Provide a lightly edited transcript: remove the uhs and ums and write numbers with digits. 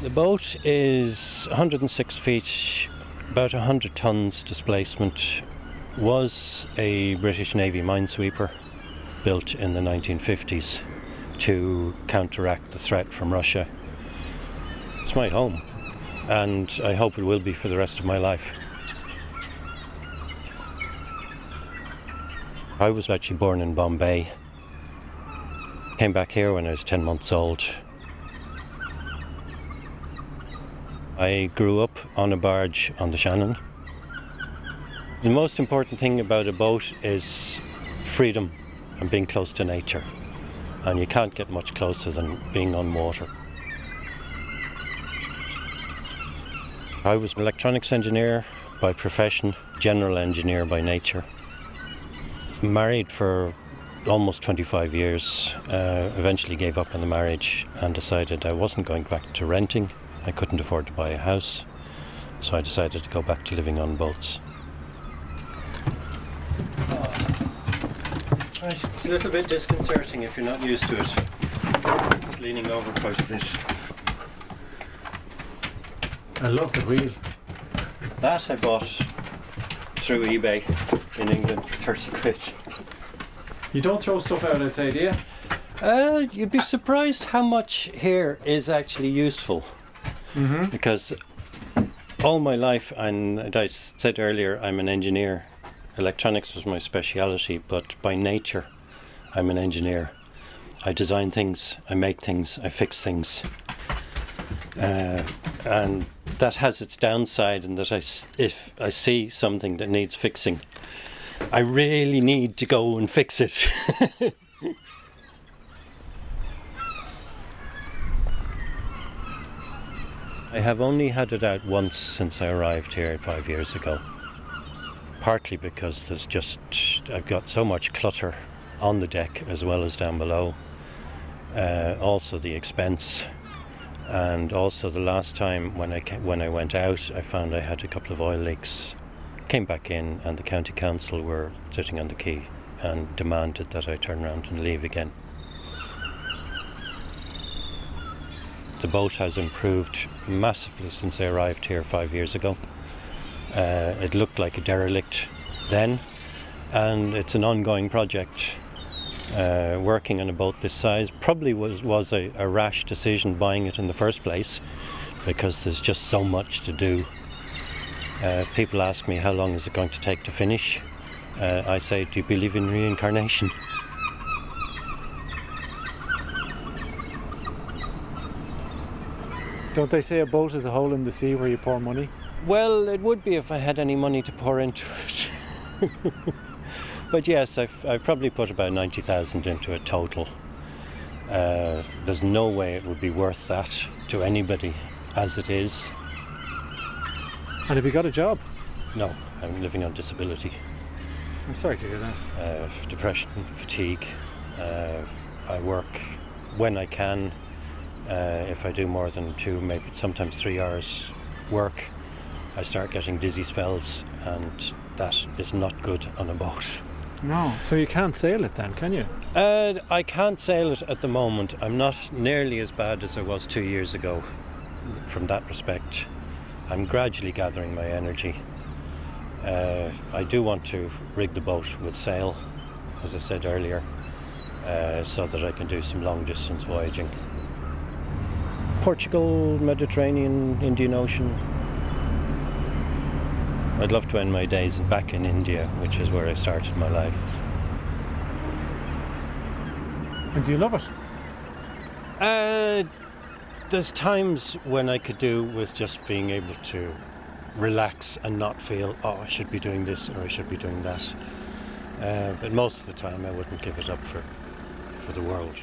The boat is 106 feet, about 100 tons displacement. Was a British Navy minesweeper built in the 1950s to counteract the threat from Russia. It's my home, and I hope it will be for the rest of my life. I was actually born in Bombay. Came back here when I was 10 months old. I grew up on a barge on the Shannon. The most important thing about a boat is freedom and being close to nature. And you can't get much closer than being on water. I was an electronics engineer by profession, general engineer by nature. Married for almost 25 years, eventually gave up on the marriage and decided I wasn't going back to renting. I couldn't afford to buy a house, so I decided to go back to living on boats. Right, it's a little bit disconcerting if you're not used to it. It's leaning over quite a bit. I love the wheel. That I bought through eBay in England for 30 quid. You don't throw stuff out outside, do you? You'd be surprised how much here is actually useful. Mm-hmm. Because all my life, and I said earlier, I'm an engineer. Electronics was my speciality, but by nature, I'm an engineer. I design things, I make things, I fix things. And that has its downside in that if I see something that needs fixing, I really need to go and fix it. I have only had it out once since I arrived here 5 years ago. Partly because I've got so much clutter on the deck as well as down below. Also the expense. And also the last time when I went out, I found I had a couple of oil leaks. Came back in and the county council were sitting on the quay and demanded that I turn around and leave again. The boat has improved massively since I arrived here 5 years ago. It looked like a derelict then, and it's an ongoing project. Working on a boat this size probably was a rash decision buying it in the first place, because there's just so much to do. People ask me how long is it going to take to finish. I say, do you believe in reincarnation? Don't they say a boat is a hole in the sea where you pour money? Well, it would be if I had any money to pour into it. But yes, I've probably put about 90,000 into it total. There's no way it would be worth that to anybody as it is. And have you got a job? No, I'm living on disability. I'm sorry to hear that. Depression, fatigue. I work when I can. If I do more than 2, maybe sometimes 3 hours work, I start getting dizzy spells, and that is not good on a boat. No, so you can't sail it then, can you? I can't sail it at the moment. I'm not nearly as bad as I was 2 years ago from that respect. I'm gradually gathering my energy. I do want to rig the boat with sail, as I said earlier, so that I can do some long distance voyaging. Portugal, Mediterranean, Indian Ocean. I'd love to end my days back in India, which is where I started my life. And do you love it? There's times when I could do with just being able to relax and not feel, oh, I should be doing this or I should be doing that. But most of the time I wouldn't give it up for the world.